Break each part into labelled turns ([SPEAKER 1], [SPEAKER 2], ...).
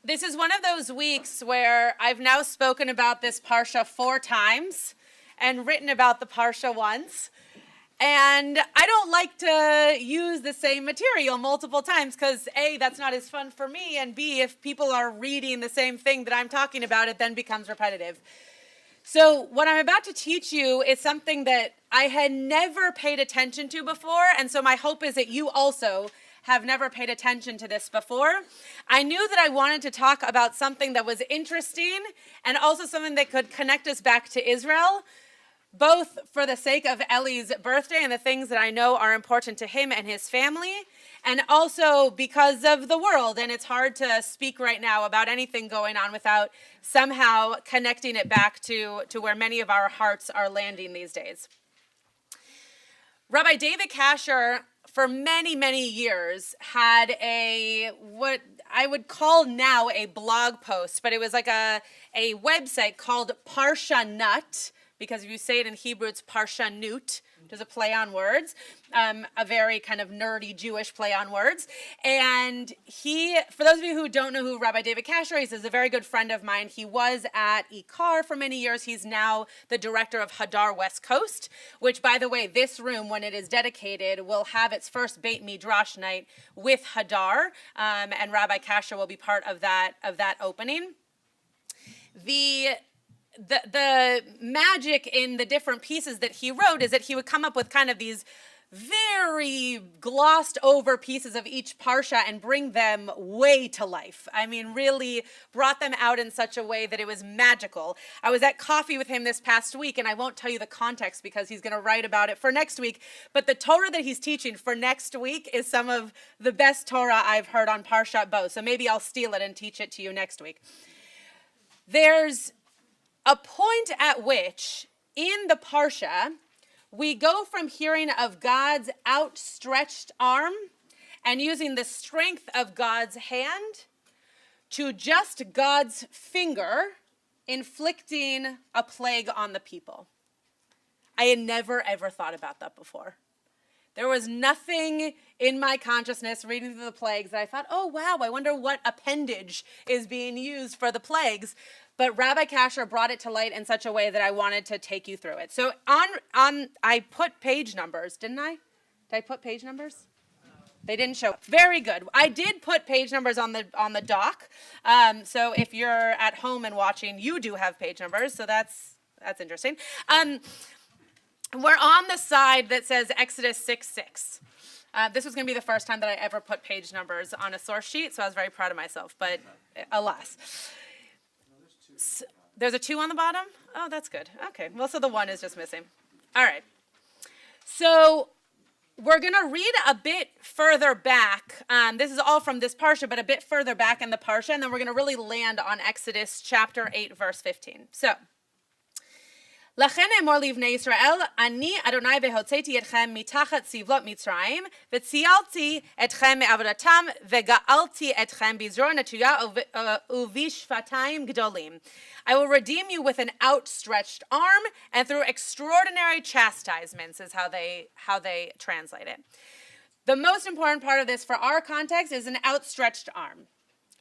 [SPEAKER 1] This is one of those weeks where I've now spoken about this Parsha 4 times and written about the Parsha once. And I don't like to use the same material multiple times because A, that's not as fun for me, and B, if people are reading the same thing that I'm talking about, it then becomes repetitive. So what I'm about to teach you is something that I had never paid attention to before, and so my hope is that you also have never paid attention to this before. I knew that I wanted to talk about something that was interesting and also something that could connect us back to Israel, both for the sake of Ellie's birthday and the things that I know are important to him and his family, and also because of the world. And it's hard to speak right now about anything going on without somehow connecting it back to where many of our hearts are landing these days. Rabbi David Kasher, for many, many years, had what I would call now a blog post, but it was like a website called Parsha Nut, because if you say it in Hebrew, it's Parsha Nut, which is a play on words, a very kind of nerdy Jewish play on words. And he, for those of you who don't know who Rabbi David Kasher is a very good friend of mine. He was at Ikar for many years. He's now the director of Hadar West Coast, which, by the way, this room, when it is dedicated, will have its first Beit Midrash night with Hadar, and Rabbi Kasher will be part of that opening. The magic in the different pieces that he wrote is that he would come up with kind of these very glossed over pieces of each parsha and bring them way to life. I mean, really brought them out in such a way that it was magical. I was at coffee with him this past week, and I won't tell you the context because he's going to write about it for next week, but the Torah that he's teaching for next week is some of the best Torah I've heard on Parshat Bo, so maybe I'll steal it and teach it to you next week. There's a point at which, in the Parsha, we go from hearing of God's outstretched arm and using the strength of God's hand to just God's finger inflicting a plague on the people. I had never, ever thought about that before. There was nothing in my consciousness reading through the plagues that I thought, oh, wow, I wonder what appendage is being used for the plagues. But Rabbi Kasher brought it to light in such a way that I wanted to take you through it. So I put page numbers, didn't I? Did I put page numbers? They didn't show up. Very good. I did put page numbers on the doc. So if you're at home and watching, you do have page numbers. So that's interesting. We're on the side that says Exodus 6:6. This was going to be the first time that I ever put page numbers on a source sheet, so I was very proud of myself, but alas. There's a 2 on the bottom? Oh, that's good. Okay, well, so the 1 is just missing. All right. So we're going to read a bit further back. This is all from this Parsha, but a bit further back in the Parsha, and then we're going to really land on Exodus chapter 8, verse 15. So, לכן אמור לבני ישראל, אני אדוני והוצאתי אתכם מתחת סבלות מצרים, וציילתי אתכם מעבודתם, וגאלתי אתכם בזרוע נטויה ובשפתיים גדולים. I will redeem you with an outstretched arm and through extraordinary chastisements is how they translate it. The most important part of this for our context is an outstretched arm.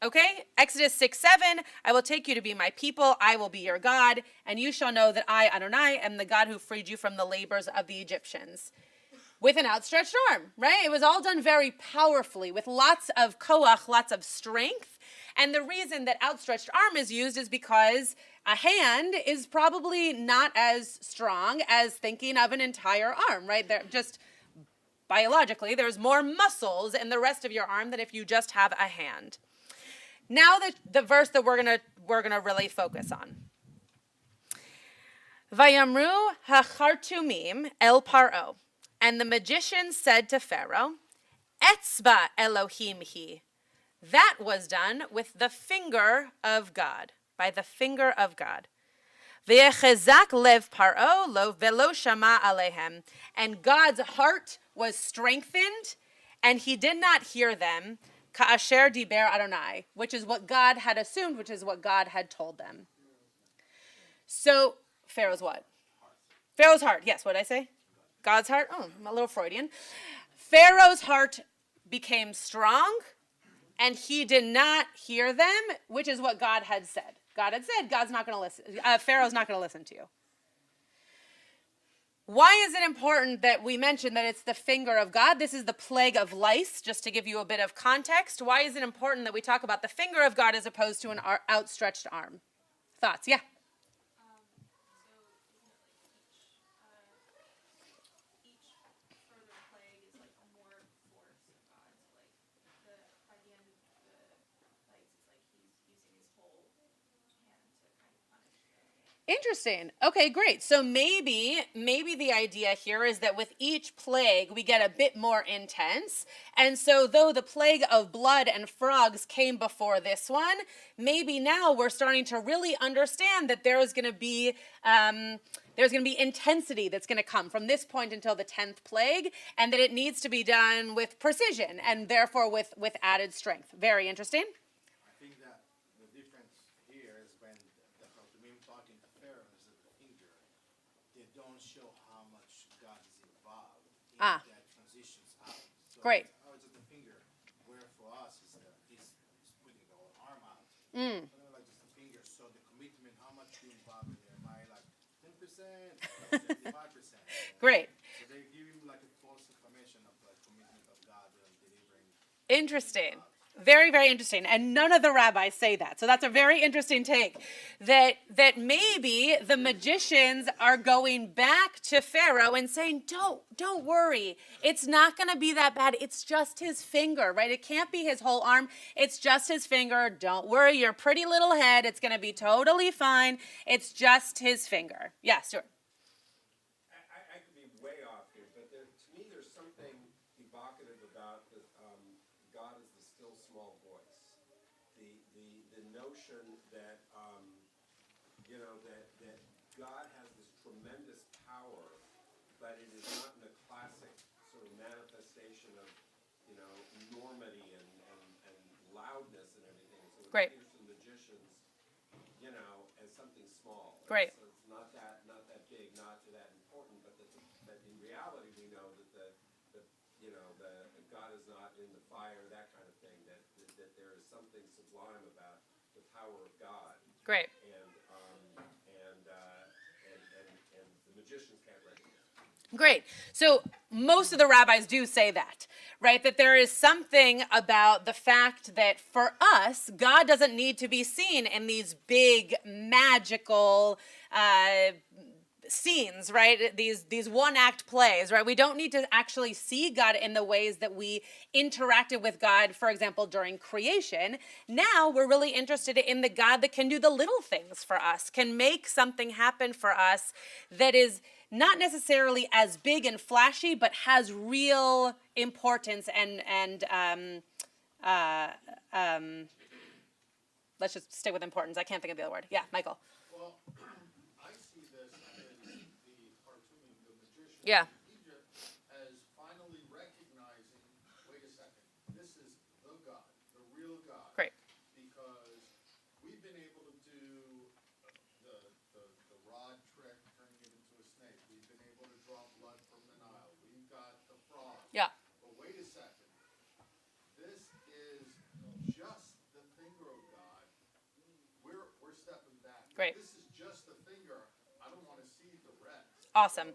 [SPEAKER 1] Okay, Exodus 6:7, I will take you to be my people, I will be your God, and you shall know that I, Adonai, am the God who freed you from the labors of the Egyptians. With an outstretched arm, right? It was all done very powerfully, with lots of koach, lots of strength. And the reason that outstretched arm is used is because a hand is probably not as strong as thinking of an entire arm, right? They're just biologically, there's more muscles in the rest of your arm than if you just have a hand. Now the verse that we're gonna really focus on. Vayamru hachartumim el paro, and the magicians said to Pharaoh, Etzba Elohim hi. That was done with the finger of God, by the finger of God. V'yechezak lev paro lo velo shama alehem, and God's heart was strengthened, and he did not hear them. Ka'asher diber Adonai, which is what God had assumed, which is what God had told them. So, Pharaoh's what? Pharaoh's heart. Yes, what did I say? God's heart. Oh, I'm a little Freudian. Pharaoh's heart became strong, And he did not hear them, which is what God had said. God had said, God's not going to listen. Pharaoh's not going to listen to you. Why is it important that we mention that it's the finger of God? This is the plague of lice, just to give you a bit of context. Why is it important that we talk about the finger of God as opposed to an outstretched arm? Thoughts? Yeah. Interesting. Okay, great. So maybe the idea here is that with each plague we get a bit more intense. And so though the plague of blood and frogs came before this one, maybe now we're starting to really understand that there's going to be intensity that's going to come from this point until the 10th plague, and that it needs to be done with precision and therefore with added strength. Very interesting. That transitions out. So great. It's just a finger, where for us is this putting the whole arm out. Like just a finger, so the commitment, how much do you involve in there? Am I like 10%, 75%? Great. So they give you like a false information of the commitment of God and delivering. Interesting. Very, very interesting. And none of the rabbis say that. So that's a very interesting take. That maybe the magicians are going back to Pharaoh and saying, don't worry. It's not going to be that bad. It's just his finger, right? It can't be his whole arm. It's just his finger. Don't worry, your pretty little head. It's going to be totally fine. It's just his finger. Yeah, Stuart.
[SPEAKER 2] I could be way off here, but to me there's something evocative about the, God is the still small voice. The notion that that God has this tremendous power, but it is not in the classic sort of manifestation of enormity and loudness and everything. So it
[SPEAKER 1] Great.
[SPEAKER 2] appears to magicians, as something small.
[SPEAKER 1] Great.
[SPEAKER 2] So it's not that big, not that important, but that in reality we know that the God is not in the fire, that kind of thing. That there is something sublime about the power of God.
[SPEAKER 1] Great.
[SPEAKER 2] And the magicians can't recognize it.
[SPEAKER 1] Great. So most of the rabbis do say that, right? That there is something about the fact that for us, God doesn't need to be seen in these big magical scenes, right? These one-act plays, right? We don't need to actually see God in the ways that we interacted with God, for example, during creation. Now we're really interested in the God that can do the little things for us, can make something happen for us that is not necessarily as big and flashy, but has real importance and let's just stick with importance. I can't think of the other word. Yeah, Michael.
[SPEAKER 3] Well, I see this as the cartoon, the magician
[SPEAKER 1] Yeah.
[SPEAKER 3] in Egypt, as finally recognizing, wait a second, this is the God, the real God.
[SPEAKER 1] Great.
[SPEAKER 3] Because we've been able to do the rod trick, turning it into a snake. We've been able to draw blood from the Nile. We've got the frog.
[SPEAKER 1] Yeah.
[SPEAKER 3] But wait a second. This is just the finger of God. We're stepping back.
[SPEAKER 1] Great.
[SPEAKER 3] This is just the finger. I don't want to see the rest.
[SPEAKER 1] Awesome.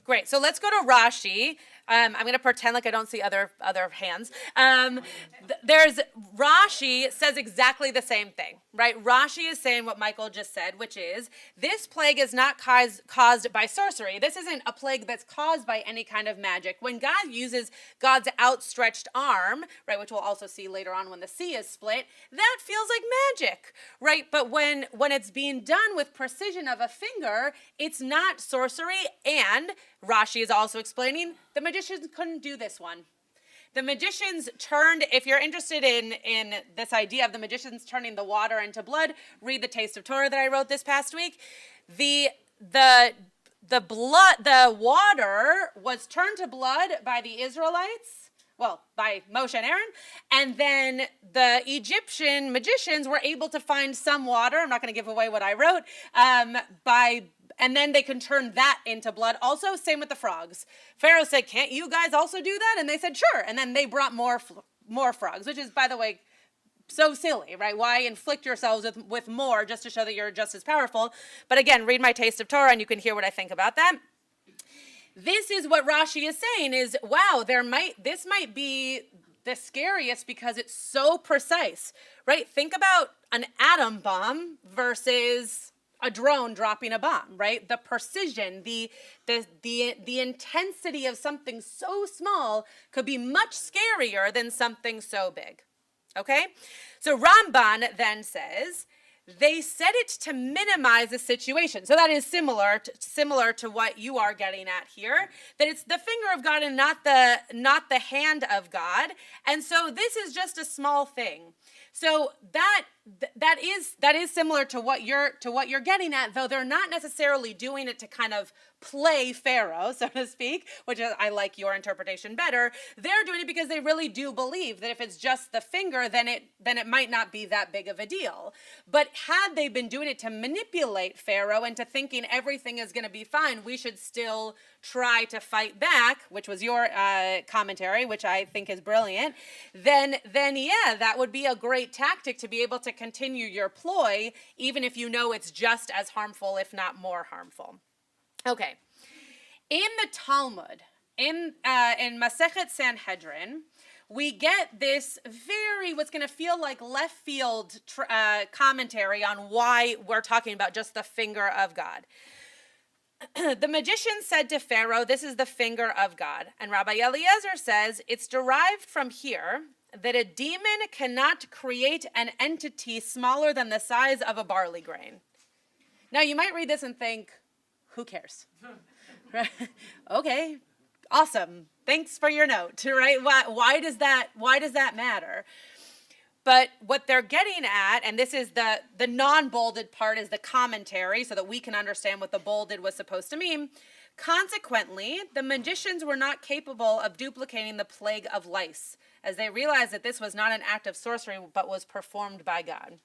[SPEAKER 1] Great. So let's go to Rashi. I'm going to pretend like I don't see other hands. There's Rashi says exactly the same thing, right? Rashi is saying what Michael just said, which is this plague is not caused by sorcery. This isn't a plague that's caused by any kind of magic. When God uses God's outstretched arm, right, which we'll also see later on when the sea is split, that feels like magic, right? But when it's being done with precision of a finger, it's not sorcery. And Rashi is also explaining the magicians couldn't do this one. The magicians turned, if you're interested in this idea of the magicians turning the water into blood, read the Taste of Torah that I wrote this past week. The water was turned to blood by the Israelites, well, by Moshe and Aaron, and then the Egyptian magicians were able to find some water. I'm not going to give away what I wrote, and then they can turn that into blood. Also, same with the frogs. Pharaoh said, can't you guys also do that? And they said, sure. And then they brought more frogs, which is, by the way, so silly, right? Why inflict yourselves with more just to show that you're just as powerful? But again, read my Taste of Torah and you can hear what I think about that. This is what Rashi is saying is, wow, this might be the scariest because it's so precise, right? Think about an atom bomb versus a drone dropping a bomb, right? The precision, the intensity of something so small could be much scarier than something so big. Okay? So Ramban then says, they said it to minimize the situation. So that is similar to what you are getting at here, that it's the finger of God and not the hand of God. And so this is just a small thing. So that is similar to what you're getting at, though they're not necessarily doing it to kind of play Pharaoh, so to speak, which I like your interpretation better. They're doing it because they really do believe that if it's just the finger, then it might not be that big of a deal. But had they been doing it to manipulate Pharaoh into thinking everything is going to be fine, we should still try to fight back, which was your commentary, which I think is brilliant, then yeah, that would be a great tactic to be able to continue your ploy, even if you know it's just as harmful, if not more harmful. Okay, in the Talmud, in Masechet Sanhedrin, we get this what's going to feel like left field commentary on why we're talking about just the finger of God. The magician said to Pharaoh, this is the finger of God. And Rabbi Eliezer says, it's derived from here that a demon cannot create an entity smaller than the size of a barley grain. Now, you might read this and think, who cares? Right? Okay, awesome. Thanks for your note, right? Why does that matter? But what they're getting at, and this is the non-bolded part is the commentary so that we can understand what the bolded was supposed to mean. Consequently, the magicians were not capable of duplicating the plague of lice, as they realized that this was not an act of sorcery, but was performed by God.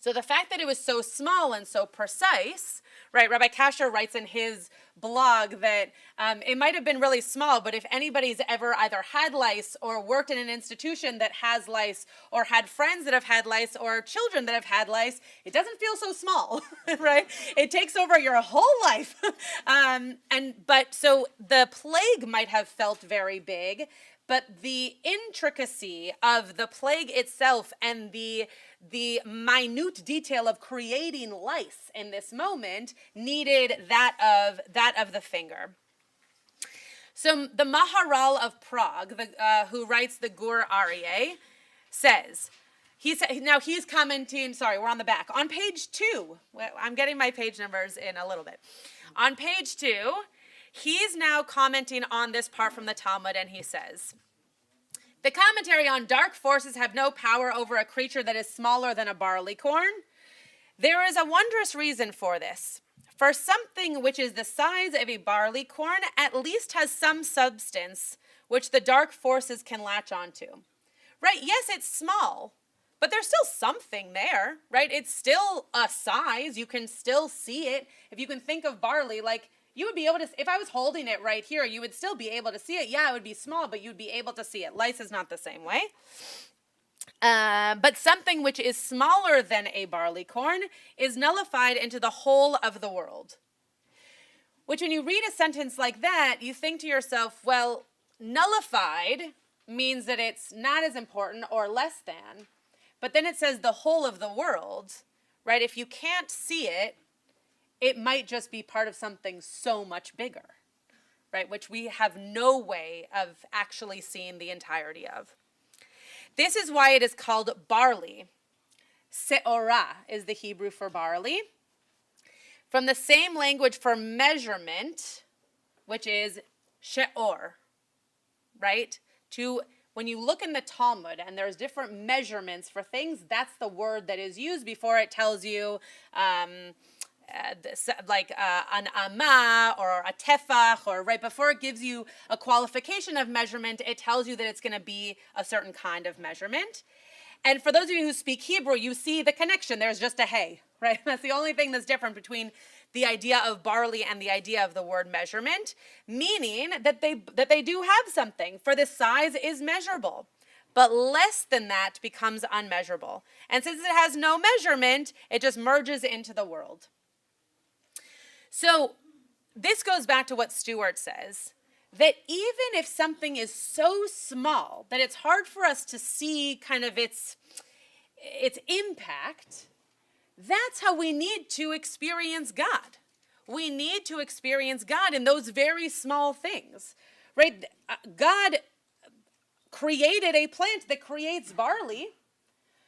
[SPEAKER 1] So the fact that it was so small and so precise, right? Rabbi Kasher writes in his blog that it might have been really small, but if anybody's ever either had lice or worked in an institution that has lice or had friends that have had lice or children that have had lice, it doesn't feel so small, right? It takes over your whole life. But so the plague might have felt very big, but the intricacy of the plague itself and the minute detail of creating lice in this moment needed that of the finger. So the Maharal of Prague, who writes the Gur Aryeh, says, now he's commenting, sorry, we're on the back. On page 2, I'm getting my page numbers in a little bit. On page 2, he's now commenting on this part from the Talmud, and he says, the commentary on dark forces have no power over a creature that is smaller than a barley corn. There is a wondrous reason for this. For something which is the size of a barley corn at least has some substance which the dark forces can latch onto. Right? Yes, it's small, but there's still something there, right? It's still a size. You can still see it. If you can think of barley, like, you would be able to, if I was holding it right here, you would still be able to see it. Yeah, it would be small, but you'd be able to see it. Lice is not the same way. But something which is smaller than a barley corn is nullified into the whole of the world. Which, when you read a sentence like that, you think to yourself, well, nullified means that it's not as important or less than. But then it says the whole of the world, right? If you can't see it, it might just be part of something so much bigger, right? Which we have no way of actually seeing the entirety of. This is why it is called barley. Seorah is the Hebrew for barley. From the same language for measurement, which is she'or, right? When you look in the Talmud and there's different measurements for things, that's the word that is used before it tells you an amah or a tefach, or right before it gives you a qualification of measurement, it tells you that it's going to be a certain kind of measurement. And for those of you who speak Hebrew, you see the connection. There's just a hey, right? That's the only thing that's different between the idea of barley and the idea of the word measurement, meaning that they do have something, for the size is measurable. but less than that becomes unmeasurable. And since it has no measurement, it just merges into the world. So this goes back to what Stuart says, that even if something is so small that it's hard for us to see kind of its impact, that's how we need to experience God. We need to experience God in those very small things, right? God created a plant that creates barley.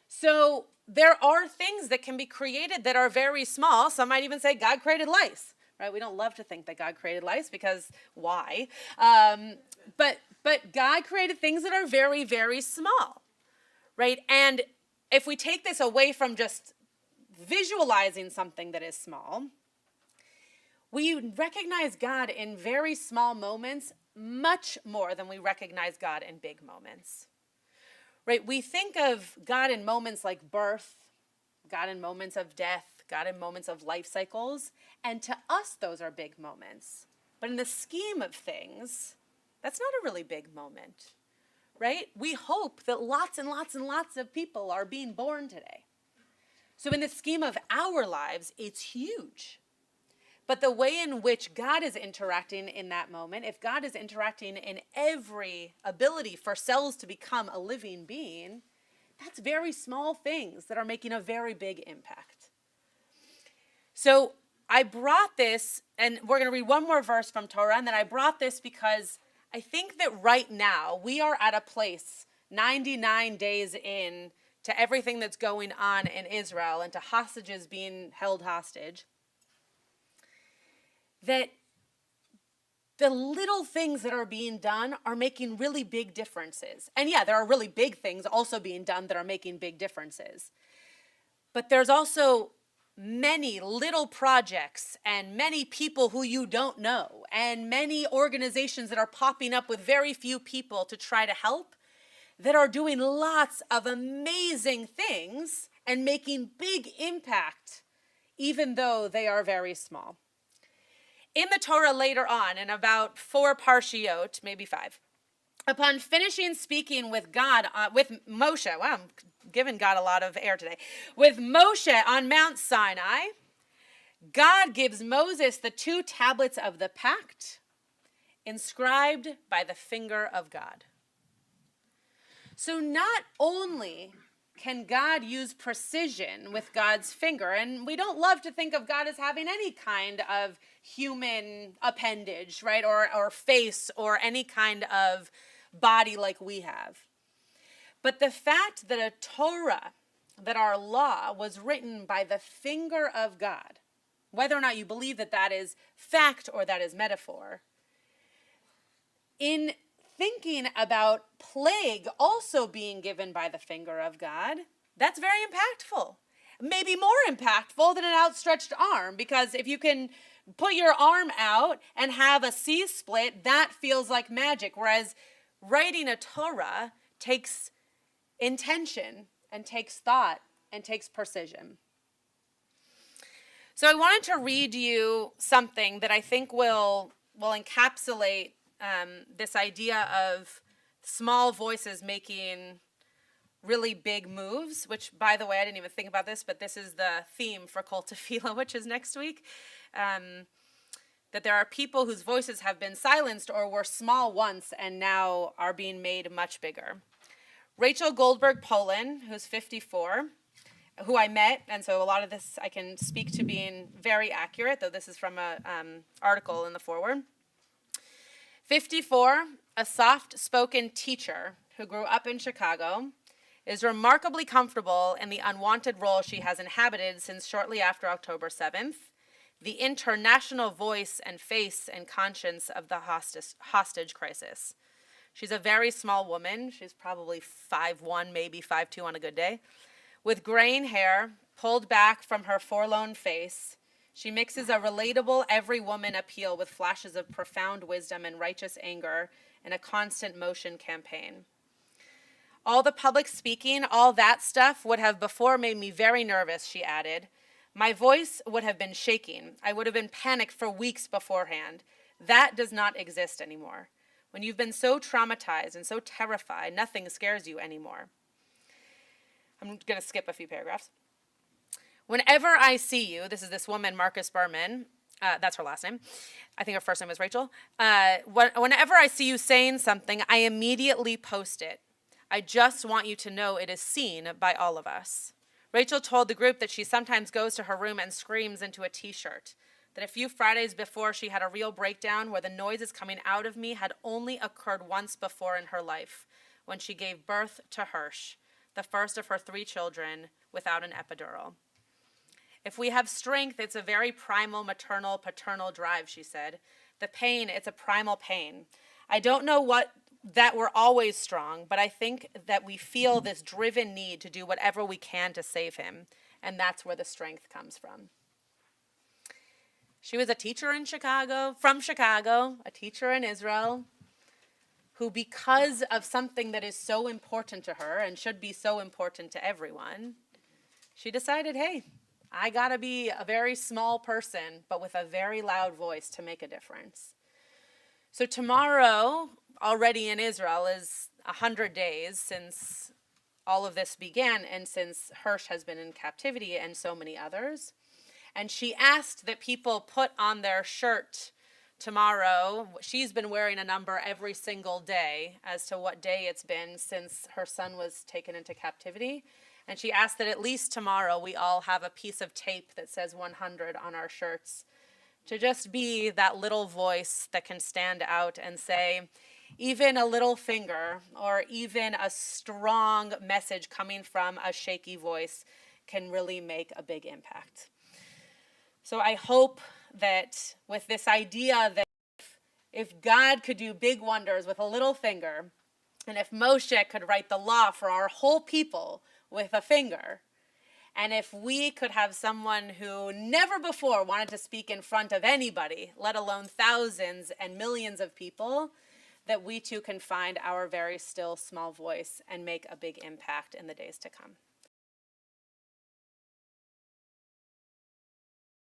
[SPEAKER 1] So there are things that can be created that are very small. Some might even say God created lice, right? We don't love to think that God created lice because why? But God created things that are very, very small, right? And if we take this away from just visualizing something that is small, we recognize God in very small moments much more than we recognize God in big moments. Right? We think of God in moments like birth, God in moments of death, God in moments of life cycles, and to us those are big moments. But in the scheme of things, that's not a really big moment. Right? We hope that lots and lots and lots of people are being born today. So in the scheme of our lives, it's huge. But the way in which God is interacting in that moment, if God is interacting in every ability for cells to become a living being, that's very small things that are making a very big impact. So I brought this, and we're going to read one more verse from Torah, and then I brought this because I think that right now we are at a place 99 days in to everything that's going on in Israel and to hostages being held hostage, that the little things that are being done are making really big differences. And yeah, there are really big things also being done that are making big differences. But there's also many little projects and many people who you don't know and many organizations that are popping up with very few people to try to help that are doing lots of amazing things and making big impact even though they are very small. In the Torah later on, in about 4 parshiot, maybe 5, upon finishing speaking with God, with Moshe, wow, I'm giving God a lot of air today, with Moshe on Mount Sinai, God gives Moses the 2 tablets of the pact, inscribed by the finger of God. So not only can God use precision with God's finger, and we don't love to think of God as having any kind of human appendage, right, or face or any kind of body like we have. But the fact that a Torah, that our law was written by the finger of God, whether or not you believe that that is fact or that is metaphor, in thinking about plague also being given by the finger of God, that's very impactful. Maybe more impactful than an outstretched arm, because if you can put your arm out and have a sea split, that feels like magic, whereas writing a Torah takes intention and takes thought and takes precision. So I wanted to read you something that I think will encapsulate this idea of small voices making really big moves, which, by the way, I didn't even think about this, but this is the theme for Kol Tefillah, which is next week, that there are people whose voices have been silenced or were small once and now are being made much bigger. Rachel Goldberg Poland, who's 54, who I met, and so a lot of this I can speak to being very accurate, though this is from an article in the foreword. 54, a soft-spoken teacher who grew up in Chicago, is remarkably comfortable in the unwanted role she has inhabited since shortly after October 7th, the international voice and face and conscience of the hostage crisis. She's a very small woman. She's probably 5'1", maybe 5'2" on a good day. With graying hair pulled back from her forlorn face, she mixes a relatable every woman appeal with flashes of profound wisdom and righteous anger in a constant motion campaign. All the public speaking, all that stuff would have before made me very nervous, she added. My voice would have been shaking. I would have been panicked for weeks beforehand. That does not exist anymore. When you've been so traumatized and so terrified, nothing scares you anymore. I'm going to skip a few paragraphs. Whenever I see you, this is this woman, Marcus Berman, that's her last name. I think her first name was Rachel. Whenever I see you saying something, I immediately post it. I just want you to know it is seen by all of us. Rachel told the group that she sometimes goes to her room and screams into a t-shirt. That a few Fridays before she had a real breakdown where the noises coming out of me had only occurred once before in her life, when she gave birth to Hirsch, the first of her 3 children, without an epidural. If we have strength, it's a very primal, maternal, paternal drive, she said. The pain, it's a primal pain. I don't know that we're always strong, but I think that we feel this driven need to do whatever we can to save him, and that's where the strength comes from. She was a teacher in Chicago, from Chicago, a teacher in Israel, who, because of something that is so important to her and should be so important to everyone, she decided, hey, I gotta be a very small person, but with a very loud voice to make a difference. So tomorrow, already in Israel, is 100 days since all of this began and since Hirsch has been in captivity and so many others. And she asked that people put on their shirt tomorrow. She's been wearing a number every single day as to what day it's been since her son was taken into captivity. And she asked that at least tomorrow we all have a piece of tape that says 100 on our shirts, to just be that little voice that can stand out and say, even a little finger or even a strong message coming from a shaky voice can really make a big impact. So I hope that with this idea that if God could do big wonders with a little finger, and if Moshe could write the law for our whole people with a finger, and if we could have someone who never before wanted to speak in front of anybody, let alone thousands and millions of people, that we too can find our very still small voice and make a big impact in the days to come.